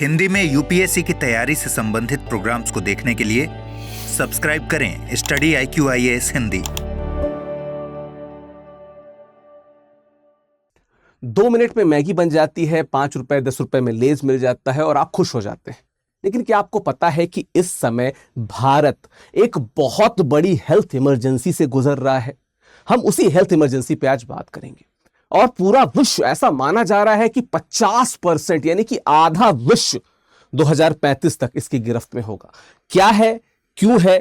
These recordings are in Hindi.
हिंदी में यूपीएससी की तैयारी से संबंधित प्रोग्राम्स को देखने के लिए सब्सक्राइब करें स्टडी IQIAS हिंदी। 2 मिनट में मैगी बन जाती है, 5 रुपए 10 रुपए में लेज मिल जाता है और आप खुश हो जाते हैं। लेकिन क्या आपको पता है कि इस समय भारत एक बहुत बड़ी हेल्थ इमरजेंसी से गुजर रहा है। हम उसी हेल्थ इमरजेंसी पे आज बात करेंगे। और पूरा विश्व, ऐसा माना जा रहा है कि 50% यानी कि आधा विश्व 2035 तक इसकी गिरफ्त में होगा। क्या है, क्यों है,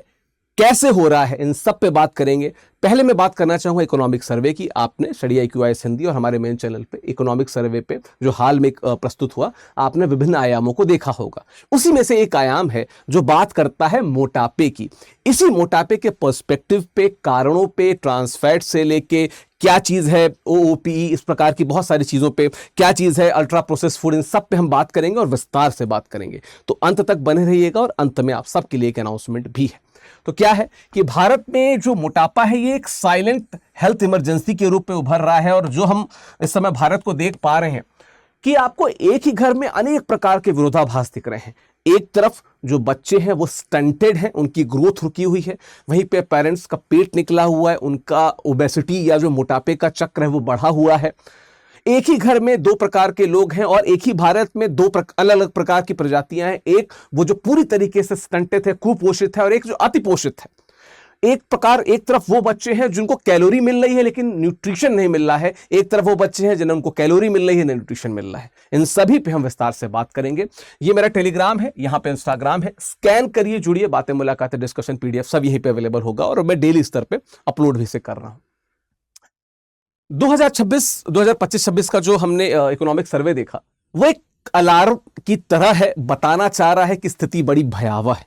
कैसे हो रहा है, इन सब पे बात करेंगे। पहले मैं बात करना चाहूंगा इकोनॉमिक सर्वे की। आपने स्टडी IQIAS हिंदी और हमारे मेन चैनल पे इकोनॉमिक सर्वे पे जो हाल में प्रस्तुत हुआ, आपने विभिन्न आयामों को देखा होगा। उसी में से एक आयाम है जो बात करता है मोटापे की। इसी मोटापे के पर्सपेक्टिव पे, कारणों पे, ट्रांसफैट से लेके क्या चीज है OOPE, इस प्रकार की बहुत सारी चीजों पे, क्या चीज है अल्ट्रा प्रोसेस फूड, इन सब पे हम बात करेंगे और विस्तार से बात करेंगे। तो अंत तक बने रहिएगा और अंत में आप सबके लिए एक अनाउंसमेंट भी है। तो क्या है कि भारत में जो मोटापा है ये एक साइलेंट हेल्थ इमरजेंसी के रूप में उभर रहा है। और जो हम इस समय भारत को देख पा रहे हैं कि आपको एक ही घर में अनेक प्रकार के विरोधाभास दिख रहे हैं। एक तरफ जो बच्चे हैं वो स्टंटेड हैं, उनकी ग्रोथ रुकी हुई है। वहीं पे पेरेंट्स का पेट निकला हुआ है, उनका ओबेसिटी या जो मोटापे का चक्र है वो बढ़ा हुआ है। एक ही घर में 2 प्रकार के लोग हैं और एक ही भारत में 2 अलग अलग प्रकार की प्रजातियां हैं। एक वो जो पूरी तरीके से स्टंटेड है, कुपोषित है, और एक जो अतिपोषित है। एक तरफ वो बच्चे हैं जिनको कैलोरी मिल रही है लेकिन न्यूट्रिशन नहीं मिल रहा है। एक तरफ वो बच्चे हैं जिन्हें उनको कैलोरी मिल रही है, न्यूट्रिशन मिल रहा है। इन सभी पे हम विस्तार से बात करेंगे। ये मेरा टेलीग्राम है, यहाँ पे इंस्टाग्राम है, स्कैन करिए, जुड़िए। बातें, मुलाकातें, डिस्कशन, PDF सब यहीं पे अवेलेबल होगा और मैं डेली स्तर पे अपलोड भी से कर रहा हूं। 2025-26 का जो हमने इकोनॉमिक सर्वे देखा वो एक अलार्म की तरह है, बताना चाह रहा है कि स्थिति बड़ी भयावह है।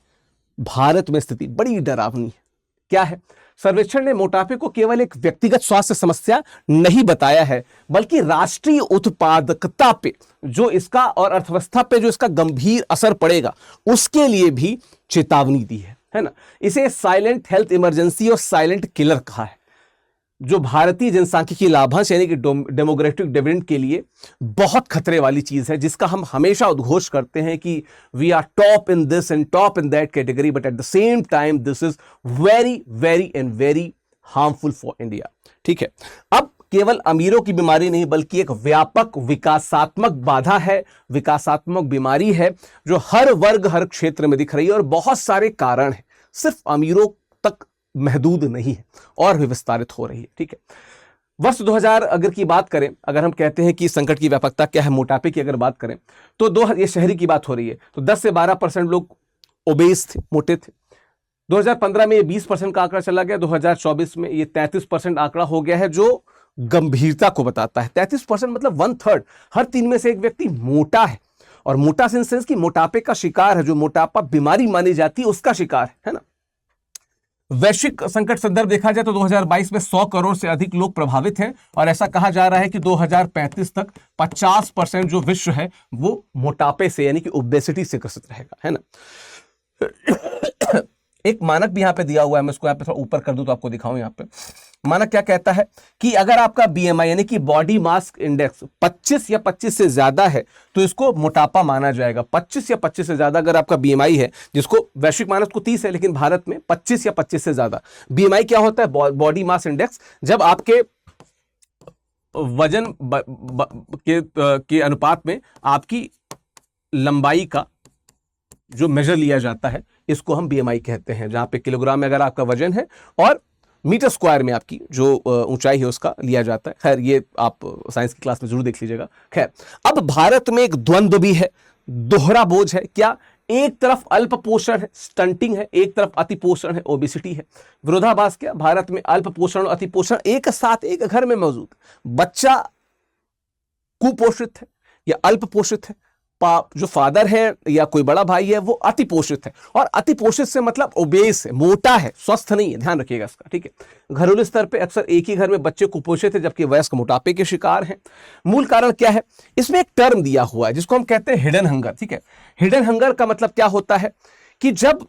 भारत में स्थिति बड़ी डरावनी है। क्या है? सर्वेक्षण ने मोटापे को केवल एक व्यक्तिगत स्वास्थ्य समस्या नहीं बताया है, बल्कि राष्ट्रीय उत्पादकता पे जो इसका और अर्थव्यवस्था पे जो इसका गंभीर असर पड़ेगा उसके लिए भी चेतावनी दी है ना। इसे साइलेंट हेल्थ इमरजेंसी और साइलेंट किलर कहा है, जो भारतीय जनसांख्यिकी लाभांश यानी कि डेमोग्राफिक डिविडेंड के लिए बहुत खतरे वाली चीज है, जिसका हम हमेशा उद्घोष करते हैं कि we are top in this and top in that category, but at the same time this is very very and very harmful for India. ठीक है, अब केवल अमीरों की बीमारी नहीं बल्कि एक व्यापक विकासात्मक बाधा है, विकासात्मक बीमारी है जो हर वर्ग, हर क्षेत्र में दिख रही है और बहुत सारे कारण है, सिर्फ अमीरों तक महदूद नहीं है और भी विस्तारित हो रही है। ठीक है, वर्ष 2000 अगर की बात करें, अगर हम कहते हैं कि संकट की व्यापकता क्या है, मोटापे की अगर बात करें तो ये शहरी की बात हो रही है, तो 10 से 12% लोग ओबेस थे, मोटे थे। 2015 में ये 20% का आंकड़ा चला गया, 2024 में ये 33% आंकड़ा हो गया है, जो गंभीरता को बताता है। 33% मतलब 1/3, हर 3 में से एक व्यक्ति मोटा है। और मोटा इन सेंस की मोटापे का शिकार है, जो मोटापा बीमारी मानी जाती है उसका शिकार है ना। वैश्विक संकट संदर्भ देखा जाए तो 2022 में 100 करोड़ से अधिक लोग प्रभावित हैं और ऐसा कहा जा रहा है कि 2035 तक 50% जो विश्व है वो मोटापे से यानी कि ओबेसिटी से ग्रसित रहेगा, है ना। एक मानक भी यहां पे दिया हुआ है, मैं इसको यहां पे थोड़ा ऊपर कर दूं तो आपको दिखाऊं। यहां पे मानक क्या कहता है कि अगर आपका BMI यानी कि बॉडी मास इंडेक्स 25 या 25 से ज्यादा है तो इसको मोटापा माना जाएगा। 25 या 25 से ज्यादा अगर आपका BMI है, जिसको वैश्विक मानक को 30 है लेकिन भारत में 25 या 25 से ज्यादा। BMI क्या होता है? बॉडी मास इंडेक्स, जब आपके वजन के अनुपात में आपकी लंबाई का जो मेजर लिया जाता है, इसको हम BMI कहते हैं, जहां पे किलोग्राम में अगर आपका वजन है और मीटर स्क्वायर में आपकी जो ऊंचाई है उसका लिया जाता है। खैर, ये आप साइंस की क्लास में जरूर देख लीजिएगा। खैर, अब भारत में एक द्वंद्व भी है, दोहरा बोझ है। क्या? एक तरफ अल्प पोषण है, स्टंटिंग है, एक तरफ अति पोषण है, ओबेसिटी है। विरोधाभास क्या? भारत में अल्प पोषण और अति पोषण एक साथ एक घर में मौजूद। बच्चा कुपोषित है या अल्प पोषित है, जो फादर है या कोई बड़ा भाई है वो अति पोषित है। और अति पोषित से मतलब ओबेस है, मोटा है, स्वस्थ नहीं है, ध्यान रखिएगा इसका। ठीक है, घरेलू स्तर पे अक्सर एक ही घर में बच्चे कुपोषित है जबकि वयस्क मोटापे के शिकार हैं। मूल कारण क्या है? इसमें एक टर्म दिया हुआ है जिसको हम कहते हैं हिडन हंगर। ठीक है, हिडन हंगर का मतलब क्या होता है कि जब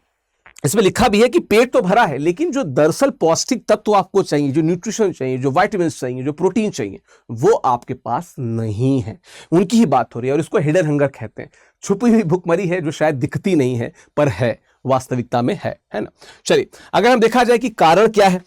इसमें लिखा भी है कि पेट तो भरा है लेकिन जो दरअसल पौष्टिक तत्व आपको चाहिए, जो न्यूट्रिशन चाहिए, जो विटामिन चाहिए, जो प्रोटीन चाहिए, वो आपके पास नहीं है। उनकी ही बात हो रही है और इसको हिडन हंगर कहते हैं। छुपी हुई भुखमरी है जो शायद दिखती नहीं है पर है, वास्तविकता में है ना। चलिए, अगर हम देखा जाए कि कारण क्या है,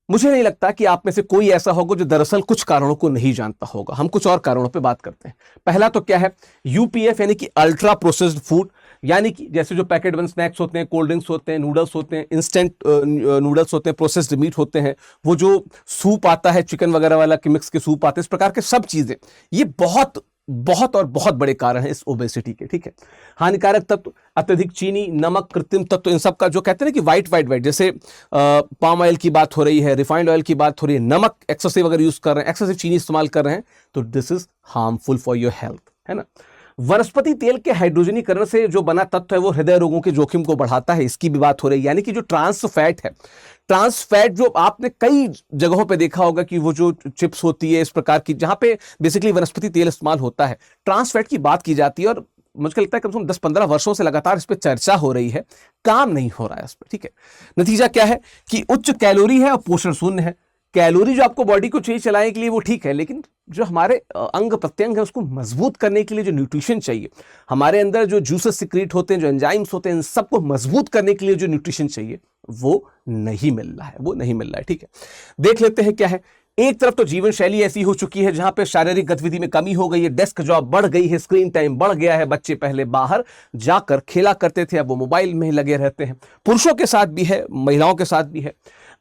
मुझे नहीं लगता कि आप में से कोई ऐसा होगा जो दरअसल कुछ कारणों को नहीं जानता होगा। हम कुछ और कारणों पे बात करते हैं। पहला तो क्या है, यूपीएफ यानी कि अल्ट्रा प्रोसेस्ड फूड, यानी कि जैसे जो पैकेट बंद स्नैक्स होते हैं, कोल्ड ड्रिंक्स होते हैं, नूडल्स होते हैं, इंस्टेंट नूडल्स होते हैं, प्रोसेस्ड मीट होते हैं, वो जो सूप आता है चिकन वगैरह वाला कि मिक्स के सूप आते हैं, इस प्रकार के सब चीजें, ये बहुत बहुत और बहुत बड़े कारण है इस ओबेसिटी के। ठीक है, हानिकारक तत्व, अत्यधिक चीनी, नमक, कृत्रिम तत्व, इन सब का जो कहते हैं ना कि वाइट, जैसे पाम ऑयल की बात हो रही है, रिफाइंड ऑयल की बात हो रही है, नमक एक्सेसिव अगर यूज कर रहे हैं, एक्सेसिव चीनी इस्तेमाल कर रहे हैं, तो this is harmful for your health, है ना। वनस्पति तेल के हाइड्रोजनीकरण से जो बना तत्व है वो हृदय रोगों के जोखिम को बढ़ाता है, इसकी भी बात हो रही है। यानी कि जो ट्रांस फैट है, ट्रांस फैट जो आपने कई जगहों पे देखा होगा कि वो जो चिप्स होती है इस प्रकार की, जहां पे बेसिकली वनस्पति तेल इस्तेमाल होता है, ट्रांस फैट की बात की जाती है, और मुझे लगता है कम से कम 10-15 वर्षों से लगातार इस पर चर्चा हो रही है, काम नहीं हो रहा है इस पर। ठीक है, नतीजा क्या है कि उच्च कैलोरी है और पोषण शून्य है। कैलोरी जो आपको बॉडी को चाहिए चलाने के लिए वो ठीक है, लेकिन जो हमारे अंग प्रत्यंग है उसको मजबूत करने के लिए जो न्यूट्रिशन चाहिए, हमारे अंदर जो जूसेस सिक्रीट होते हैं, जो एंजाइम्स होते हैं, इन सबको मजबूत करने के लिए जो न्यूट्रिशन चाहिए वो नहीं मिल रहा है, वो नहीं मिल रहा है। ठीक है, देख लेते हैं क्या है। एक तरफ तो जीवन शैली ऐसी हो चुकी है जहां पे शारीरिक गतिविधि में कमी हो गई है, डेस्क जॉब बढ़ गई है, स्क्रीन टाइम बढ़ गया है, बच्चे पहले बाहर जाकर खेला करते थे, अब वो मोबाइल में ही लगे रहते हैं। पुरुषों के साथ भी है, महिलाओं के साथ भी है।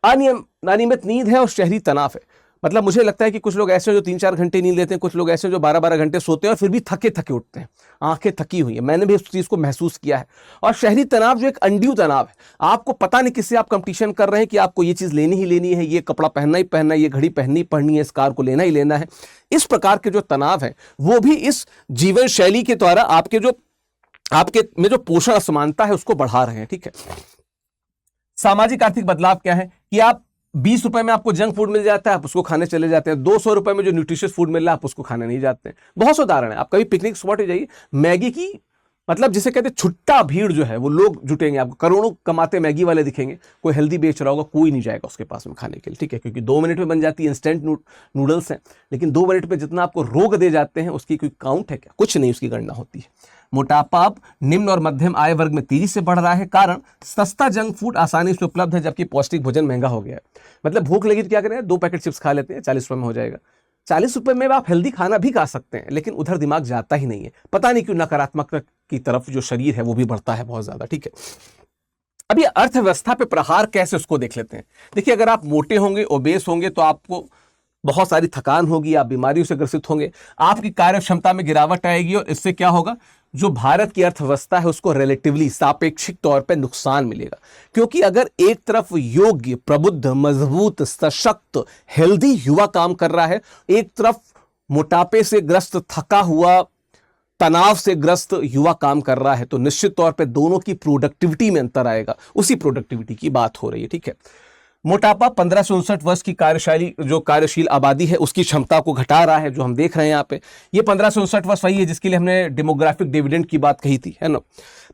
अनियमित नींद है और शहरी तनाव है। मतलब मुझे लगता है कि कुछ लोग ऐसे हैं जो 3-4 घंटे नींद लेते हैं, कुछ लोग ऐसे हैं जो 12-12 घंटे सोते हैं और फिर भी थके थके उठते हैं, आंखें थकी हुई है। मैंने भी इस चीज को महसूस किया है। और शहरी तनाव जो एक अनड्यू तनाव है, आपको पता नहीं किससे आप कंपटीशन कर रहे हैं कि आपको ये चीज लेनी ही लेनी है, ये कपड़ा पहनना ही पहनना है, ये घड़ी पहननी पड़नी है, इस कार को लेना ही लेना है। इस प्रकार के जो तनाव है वो भी इस जीवन शैली के द्वारा आपके में जो पोषण असमानता है उसको बढ़ा रहे हैं। ठीक है, सामाजिक आर्थिक बदलाव क्या है कि आप 20 रुपए में आपको जंक फूड मिल जाता है, आप उसको खाने चले जाते हैं। 200 रुपए में जो न्यूट्रिशियस फूड मिल रहा है आप उसको खाने नहीं जाते हैं। बहुत से उदाहरण है, आप कभी पिकनिक स्पॉट पे जाइए, मैगी की मतलब जिसे कहते हैं छुट्टा भीड़ जो है वो लोग जुटेंगे, आपको करोड़ों कमाते मैगी वाले दिखेंगे, कोई हेल्दी बेच रहा होगा, कोई नहीं जाएगा उसके पास में खाने के लिए। ठीक है, क्योंकि 2 मिनट में बन जाती है, इंस्टेंट नूडल्स हैं, लेकिन 2 मिनट में जितना आपको रोग दे जाते हैं उसकी कोई काउंट है क्या? कुछ नहीं, उसकी गणना होती है। मोटापा अब निम्न और मध्यम आय वर्ग में तेजी से बढ़ रहा है, कारण सस्ता जंक फूड आसानी से उपलब्ध है, जबकि पौष्टिक भोजन महंगा हो गया है। मतलब भूख लगी तो क्या करें, 2 पैकेट चिप्स खा लेते हैं, 40 रुपए में हो जाएगा। 40 रुपए में आप हेल्दी खाना भी खा सकते हैं, लेकिन उधर दिमाग जाता ही नहीं है। पता नहीं क्यों नकारात्मकता की तरफ जो शरीर है वो भी बढ़ता है बहुत ज्यादा। ठीक है, अब ये अर्थव्यवस्था पे प्रहार कैसे, उसको देख लेते हैं। देखिए, अगर आप मोटे होंगे, ओबेस होंगे, तो आपको बहुत सारी थकान होगी, आप बीमारियों से ग्रसित होंगे, आपकी कार्य क्षमता में गिरावट आएगी, और इससे क्या होगा, जो भारत की अर्थव्यवस्था है उसको रिलेटिवली सापेक्षिक तौर पर नुकसान मिलेगा। क्योंकि अगर एक तरफ योग्य, प्रबुद्ध, मजबूत, सशक्त, हेल्दी युवा काम कर रहा है, एक तरफ मोटापे से ग्रस्त, थका हुआ, तनाव से ग्रस्त युवा काम कर रहा है, तो निश्चित तौर पे दोनों की प्रोडक्टिविटी में अंतर आएगा। उसी प्रोडक्टिविटी की बात हो रही है। ठीक है, मोटापा 15 से 59 वर्ष की कार्यशील आबादी है उसकी क्षमता को घटा रहा है, जो हम देख रहे हैं यहाँ पे। ये 15 से 59 वर्ष वही है जिसके लिए हमने डेमोग्राफिक डिविडेंड की बात कही थी, है ना।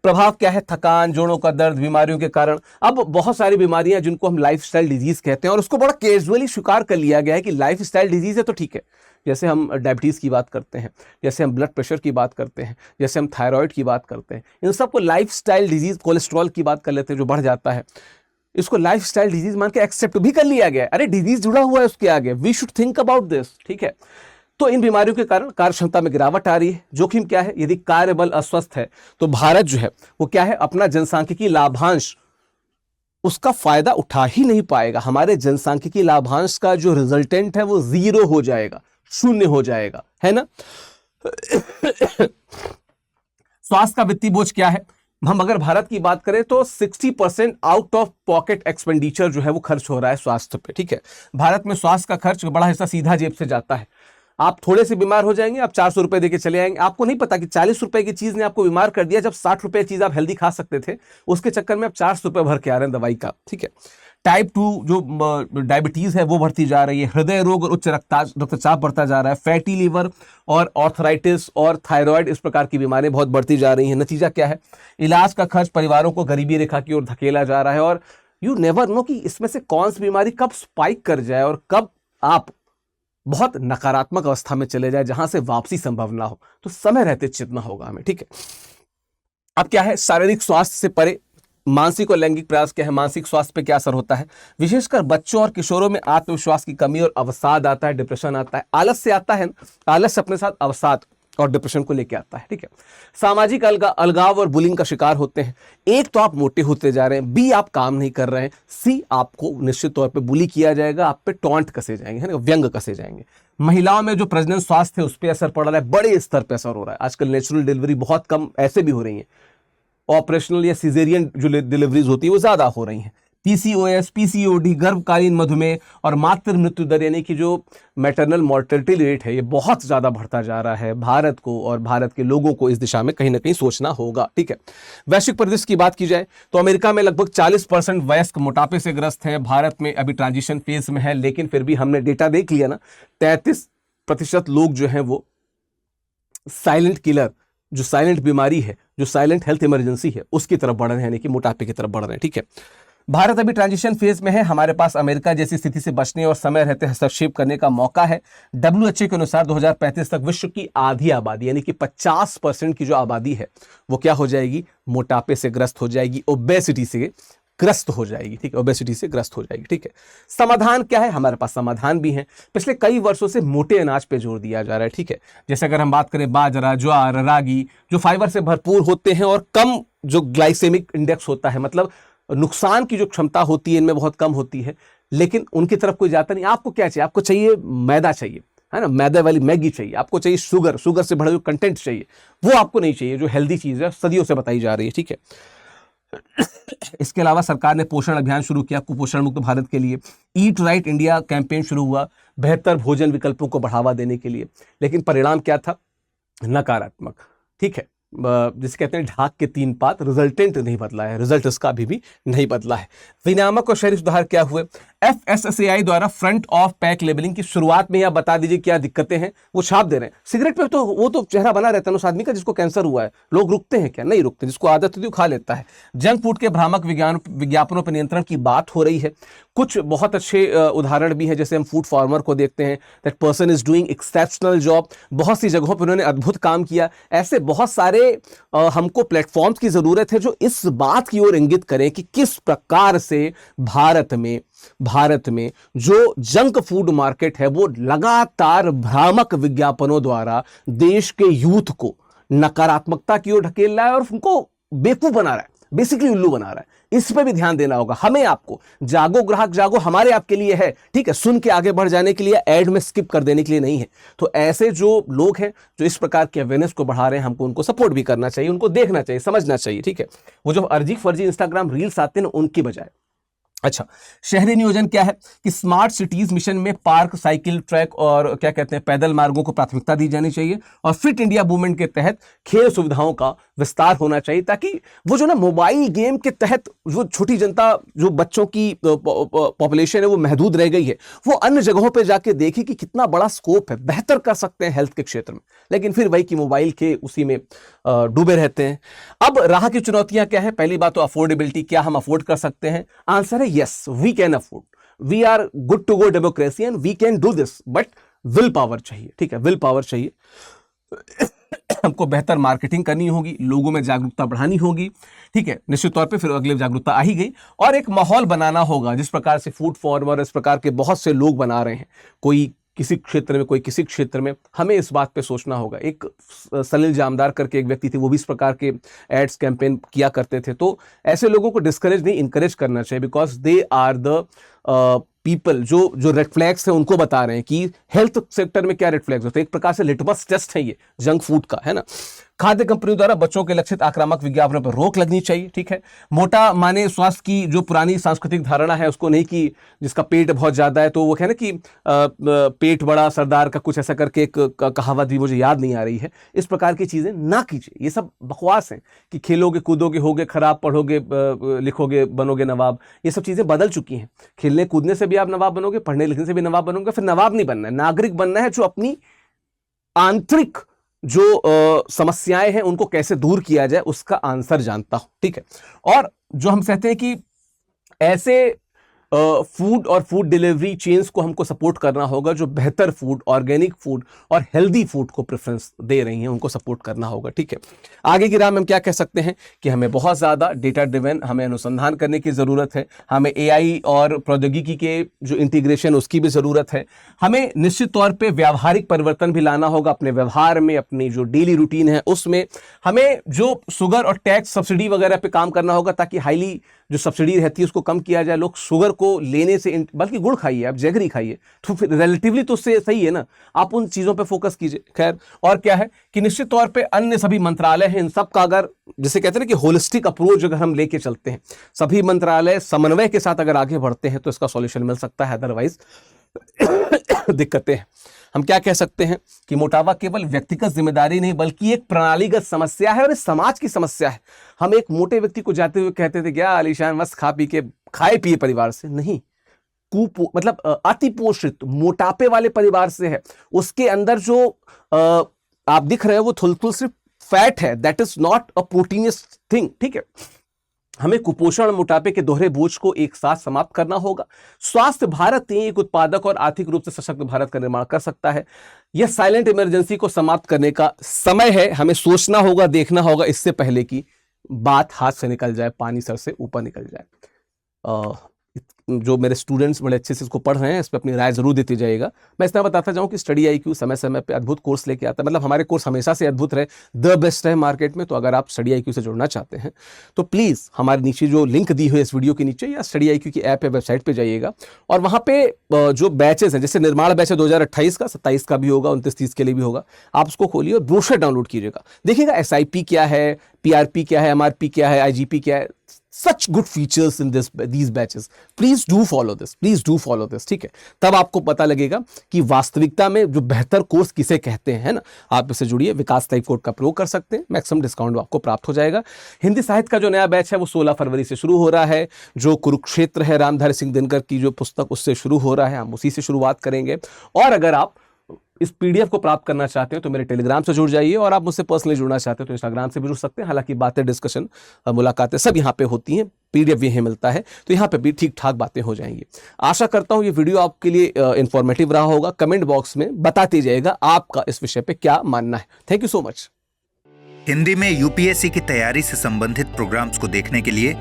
प्रभाव क्या है, थकान, जोड़ों का दर्द, बीमारियों के कारण। अब बहुत सारी बीमारियां जिनको हम लाइफस्टाइल डिजीज कहते हैं, और उसको बड़ा कैजुअली स्वीकार कर लिया गया है कि लाइफस्टाइल डिजीज है तो ठीक है। जैसे हम डायबिटीज की बात करते हैं, जैसे हम ब्लड प्रेशर की बात करते हैं, जैसे हम थायराइड की बात करते हैं, इन सबको लाइफस्टाइल डिजीज, कोलेस्ट्रॉल की बात कर लेते हैं जो बढ़ जाता है, इसको लाइफस्टाइल डिजीज मान के एक्सेप्ट भी कर लिया गया। अरे डिजीज जुड़ा हुआ है उसके आगे, we should think about this. ठीक है, तो इन बीमारियों के कारण कार्य क्षमता में गिरावट आ रही है। जोखिम क्या है, यदि कार्यबल अस्वस्थ है तो भारत जो है वो क्या है, अपना जनसांख्यिकी लाभांश उसका फायदा उठा ही नहीं पाएगा। हमारे जनसांख्यिकी लाभांश का जो रिजल्टेंट है वो 0 हो जाएगा, 0 हो जाएगा, है ना। स्वास्थ्य का वित्तीय बोझ क्या है, हम अगर भारत की बात करें तो 60% आउट ऑफ पॉकेट एक्सपेंडिचर जो है वो खर्च हो रहा है स्वास्थ्य पे। ठीक है, भारत में स्वास्थ्य का खर्च बड़ा हिस्सा सीधा जेब से जाता है। आप थोड़े से बीमार हो जाएंगे, आप 400 रुपए देके चले आएंगे, आपको नहीं पता कि 40 रुपए की चीज ने आपको बीमार कर दिया, जब 60 रुपए की चीज आप हेल्दी खा सकते थे, उसके चक्कर में आप 400 रुपए भर के आ रहे हैं दवाई का। ठीक है, टाइप 2 जो डायबिटीज है वो बढ़ती जा रही है, हृदय रोग और उच्च रक्तचाप बढ़ता जा रहा है, फैटी लीवर और ऑर्थराइटिस और थायराइड, इस प्रकार की बीमारियां बहुत बढ़ती जा रही हैं। नतीजा क्या है, इलाज का खर्च परिवारों को गरीबी रेखा की ओर धकेला जा रहा है, और यू नेवर नो कि इसमें से कौन सी बीमारी कब स्पाइक कर जाए और कब आप बहुत नकारात्मक अवस्था में चले जाए जहां से वापसी संभव ना हो, तो समय रहते चेतना होगा हमें, ठीक है। अब क्या है, शारीरिक स्वास्थ्य से परे मानसिक और लैंगिक प्रयास क्या है, मानसिक स्वास्थ्य पे क्या असर होता है। विशेषकर बच्चों और किशोरों में आत्मविश्वास की कमी और अवसाद आता है, डिप्रेशन आता है, आलस्य आता है, आलस्य अपने साथ अवसाद और डिप्रेशन को लेके आता है, ठीक है। सामाजिक अलगाव और बुलिंग का शिकार होते हैं। एक तो आप मोटे होते जा रहे हैं, बी आप काम नहीं कर रहे हैं, सी आपको निश्चित तौर पे बुली किया जाएगा, आप पे टॉन्ट कसे जाएंगे, है ना, व्यंग कसे जाएंगे। महिलाओं में जो प्रजनन स्वास्थ्य है उस पर असर पड़ रहा है, बड़े स्तर पर असर हो रहा है। आजकल नेचुरल डिलीवरी बहुत कम ऐसे भी हो रही है, ऑपरेशनल या सिजेरियन जो डिलीवरीज होती है वो ज्यादा हो रही हैं। पीसीओएस, पीसीओडी, गर्भकालीन मधुमेह और मातृ मृत्यु दर यानी कि जो मैटरनल मॉर्टेलिटी रेट है ये बहुत ज्यादा बढ़ता जा रहा है। भारत को और भारत के लोगों को इस दिशा में कहीं ना कहीं सोचना होगा, ठीक है। वैश्विक परिदृश्य की बात की जाए तो अमेरिका में लगभग 40% वयस्क मोटापे से ग्रस्त हैं। भारत में अभी ट्रांजिशन फेज में है, लेकिन फिर भी हमने डेटा देख लिया ना, 33% लोग जो हैं वो साइलेंट किलर, जो साइलेंट बीमारी है, जो साइलेंट हेल्थ इमरजेंसी है, उसकी तरफ बढ़ रहे हैं, यानी कि मोटापे की तरफ बढ़ रहे हैं, ठीक है। भारत अभी ट्रांजिशन फेज में है। हमारे पास अमेरिका जैसी स्थिति से बचने और समय रहते हस्तक्षेप करने का मौका है। WHO के अनुसार 2035 तक विश्व की आधी आबादी यानी कि 50% की जो आबादी है वो क्या हो जाएगी, मोटापे से ग्रस्त हो जाएगी, ओबेसिटी से ग्रस्त हो जाएगी, ठीक है, ओबेसिटी से ग्रस्त हो जाएगी, ठीक है। समाधान क्या है, हमारे पास समाधान भी है। पिछले कई वर्षों से मोटे अनाज पे जोर दिया जा रहा है, ठीक है। जैसे अगर हम बात करें बाजरा, ज्वार, रागी, जो फाइबर से भरपूर होते हैं और कम जो ग्लाइसेमिक इंडेक्स होता है, मतलब नुकसान की जो क्षमता होती है इनमें बहुत कम होती है, लेकिन उनकी तरफ कोई जाता नहीं। आपको क्या चाहिए, आपको चाहिए मैदा चाहिए, है ना, मैदा वाली मैगी चाहिए, आपको चाहिए शुगर, शुगर से भरा जो कंटेंट चाहिए, वो आपको नहीं चाहिए, जो हेल्दी चीज है सदियों से बताई जा रही है, ठीक है। इसके अलावा सरकार ने पोषण अभियान शुरू किया कुपोषण मुक्त भारत के लिए। ईट राइट इंडिया कैंपेन शुरू हुआ बेहतर भोजन विकल्पों को बढ़ावा देने के लिए, लेकिन परिणाम क्या था, नकारात्मक, ठीक है। जिसे कहते हैं ढाक के 3 पात, रिजल्टेंट नहीं बदला है, रिजल्ट इसका अभी भी नहीं बदला है। विनियामक और शहरी सुधार क्या हुए, FSSAI द्वारा फ्रंट ऑफ पैक लेबलिंग की शुरुआत में, या बता दीजिए क्या दिक्कतें हैं, वो छाप दे रहे हैं। सिगरेट पे तो वो तो चेहरा बना रहता है ना उस आदमी का जिसको कैंसर हुआ है, लोग रुकते हैं क्या, नहीं रुकते, जिसको आदत होती है वो खा लेता है। जंक फूड के भ्रामक विज्ञापनों पर नियंत्रण की बात हो रही है। कुछ बहुत अच्छे उदाहरण भी हैं, जैसे हम फूड फार्मर को देखते हैं, that person is doing exceptional job, बहुत सी जगहों पर उन्होंने अद्भुत काम किया। ऐसे बहुत सारे हमको प्लेटफॉर्म्स की जरूरत है जो इस बात की ओर इंगित करें कि किस प्रकार से भारत में जो जंक फूड मार्केट है वो लगातार भ्रामक विज्ञापनों द्वारा देश के यूथ को नकारात्मकता की ओर ढकेल रहा है और उनको बेवकूफ बना रहा है, बेसिकली उल्लू बना रहा है। इस पे भी ध्यान देना होगा हमें, आपको। जागो ग्राहक जागो हमारे आपके लिए है, ठीक है, सुन के आगे बढ़ जाने के लिए, एड में स्किप कर देने के लिए नहीं है। तो ऐसे जो लोग हैं जो इस प्रकार के अवेयरनेस को बढ़ा रहे हैं, हमको उनको सपोर्ट भी करना चाहिए, उनको देखना चाहिए, समझना चाहिए, ठीक है। वो जो अर्जी फर्जी इंस्टाग्राम रील्स आते हैं उनकी बजाय। अच्छा, शहरी नियोजन क्या है कि स्मार्ट सिटीज मिशन में पार्क, साइकिल ट्रैक और क्या कहते हैं पैदल मार्गों को प्राथमिकता दी जानी चाहिए, और फिट इंडिया मूवमेंट के तहत खेल सुविधाओं का विस्तार होना चाहिए, ताकि वो जो ना मोबाइल गेम के तहत जो छोटी जनता, जो बच्चों की पॉपुलेशन है वो महदूद रह गई है, वो अन्य जगहों पे जाके देखे कि कितना बड़ा स्कोप है, बेहतर कर सकते हैं हेल्थ के क्षेत्र में, लेकिन फिर वही कि मोबाइल के उसी में डूबे रहते हैं। अब राह की चुनौतियां क्या है, पहली बात तो अफोर्डेबिलिटी, क्या हम अफोर्ड कर सकते हैं? आंसर है yes, we can afford, we are good to go democracy and we can do this, but will power चाहिए, ठीक है, विल पावर चाहिए। हमको बेहतर मार्केटिंग करनी होगी, लोगों में जागरूकता बढ़ानी होगी, ठीक है, निश्चित तौर पे फिर अगले जागरूकता आ ही गई, और एक माहौल बनाना होगा जिस प्रकार से फूड फॉर्मर, इस प्रकार के बहुत से लोग बना रहे हैं, कोई किसी क्षेत्र में, कोई किसी क्षेत्र में, हमें इस बात पे सोचना होगा। एक सलील जामदार करके एक व्यक्ति थे, वो भी इस प्रकार के एड्स कैंपेन किया करते थे, तो ऐसे लोगों को डिस्करेज नहीं, इंकरेज करना चाहिए, because they are the people जो रेड फ्लैग्स हैं उनको बता रहे हैं कि हेल्थ सेक्टर में क्या रेड फ्लैग्स होते हैं। एक प्रकार से लिटमस टेस्ट है ये जंक फूड का, है ना। खाद्य कंपनियों द्वारा बच्चों के लक्षित आक्रामक विज्ञापनों पर रोक लगनी चाहिए, ठीक है। मोटा माने स्वास्थ्य की जो पुरानी सांस्कृतिक धारणा है उसको नहीं, कि जिसका पेट बहुत ज्यादा है तो वो कहना कि पेट बड़ा सरदार का कुछ ऐसा करके एक कहावत भी मुझे याद नहीं आ रही है। इस प्रकार की चीजें ना कीजिए, ये सब बकवास हैं कि खेलोगे कूदोगे होगे खराब, पढ़ोगे लिखोगे बनोगे नवाब, ये सब चीजें बदल चुकी हैं। खेलने कूदने से भी आप नवाब बनोगे, पढ़ने लिखने से भी नवाब बनोगे, फिर नवाब नहीं बनना है, नागरिक बनना है जो अपनी आंतरिक जो समस्याएं हैं उनको कैसे दूर किया जाए उसका आंसर जानता हो, ठीक है। और जो हम कहते हैं कि ऐसे फूड और फूड डिलीवरी चेन्स को हमको सपोर्ट करना होगा, जो बेहतर फूड, ऑर्गेनिक फूड और हेल्दी फूड को प्रेफरेंस दे रही हैं, उनको सपोर्ट करना होगा। ठीक है, आगे की राह में हम क्या कह सकते हैं कि हमें बहुत ज़्यादा डेटा ड्रिवन हमें अनुसंधान करने की ज़रूरत है, हमें AI और प्रौद्योगिकी के जो इंटीग्रेशन उसकी भी ज़रूरत है, हमें निश्चित तौर पे व्यावहारिक परिवर्तन भी लाना होगा अपने व्यवहार में, अपनी जो डेली रूटीन है उसमें। हमें जो शुगर और टैक्स सब्सिडी वगैरह पे काम करना होगा ताकि हाईली जो सब्सिडी रहती है उसको कम किया जाए। लोग शुगर को लेने से बल्कि गुड़ खाइए, आप जैगरी खाइए, तो फिर रिलेटिवली तो उससे सही है ना, आप उन चीज़ों पे फोकस कीजिए। खैर, और क्या है कि निश्चित तौर पे अन्य सभी मंत्रालय हैं, इन सब का अगर जिसे कहते हैं ना कि होलिस्टिक अप्रोच अगर हम लेके चलते हैं, सभी मंत्रालय समन्वय के साथ अगर आगे बढ़ते हैं तो इसका सॉल्यूशन मिल सकता है। अदरवाइज दिक्कतें हैं। हम क्या कह सकते हैं कि मोटापा केवल व्यक्तिगत जिम्मेदारी नहीं बल्कि एक प्रणालीगत समस्या है और इस समाज की समस्या है। हम एक मोटे व्यक्ति को जाते हुए कहते थे क्या आलीशान मस्त खा पी के खाए पिए परिवार से नहीं, मतलब अतिपोषित मोटापे वाले परिवार से है। उसके अंदर जो आप दिख रहे हैं वो थुलथुल सिर्फ फैट है, that is not a proteinaceous thing. ठीक है, हमें कुपोषण और मोटापे के दोहरे बोझ को एक साथ समाप्त करना होगा। स्वास्थ्य भारत ही एक उत्पादक और आर्थिक रूप से सशक्त भारत का निर्माण कर सकता है। यह साइलेंट इमरजेंसी को समाप्त करने का समय है। हमें सोचना होगा, देखना होगा इससे पहले कि बात हाथ से निकल जाए, पानी सर से ऊपर निकल जाए। जो मेरे स्टूडेंट्स बड़े अच्छे से इसको पढ़ रहे हैं, इस पर अपनी राय जरूर देती जाइएगा। मैं इतना बताता जाऊं कि स्टडी IQ समय समय पे अद्भुत कोर्स लेके आता है, मतलब हमारे कोर्स हमेशा से अद्भुत रहे, द बेस्ट रहे मार्केट में। तो अगर आप स्टडी IQ से जुड़ना चाहते हैं तो प्लीज़ हमारे नीचे जो लिंक दी हुई है इस वीडियो के नीचे या स्टडी IQ की ऐप या वेबसाइट पर जाइएगा और वहाँ पे जो बैचेस हैं, जैसे निर्माण बैच है 2028 का, 27 का भी होगा, 29-30 के लिए भी होगा, आप उसको खोलिए और ब्रोशर डाउनलोड कीजिएगा। देखिएगा SIP क्या है, PRP क्या है, MRP क्या है, IGP क्या है। Such good features in these batches. Please do follow this. Please do follow this. ठीक है, तब आपको पता लगेगा कि वास्तविकता में जो बेहतर कोर्स किसे कहते हैं ना। आप इससे जुड़िए, विकास लाइव कोड का प्रयोग कर सकते हैं, मैक्सिमम डिस्काउंट आपको प्राप्त हो जाएगा। हिंदी साहित्य का जो नया बैच है वो 16 फरवरी से शुरू हो रहा है। जो कुरुक्षेत्र है रामधारी सिंह दिनकर की जो पुस्तक, उससे शुरू हो रहा है, हम उसी से शुरुआत करेंगे। और अगर आप इस PDF को प्राप्त करना चाहते हैं तो मेरे टेलीग्राम से जुड़ जाइए, और आप मुझसे पर्सनली जुड़ना चाहते हैं तो इंस्टाग्राम से भी जुड़ सकते हैं। हालांकि बातें, डिस्कशन, मुलाकातें सब यहाँ पे होती हैं, PDF भी यहीं मिलता है, तो यहाँ पे भी ठीक ठाक बातें हो जाएंगी। आशा करता हूँ ये वीडियो आपके लिए इंफॉर्मेटिव रहा होगा। कमेंट बॉक्स में बताते जाइएगा आपका इस विषय पे क्या मानना है। Thank you so much. Hindi में UPSC की तैयारी से संबंधित प्रोग्राम्स को देखने के लिए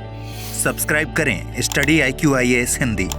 सब्सक्राइब करें स्टडी IQ IAS हिंदी।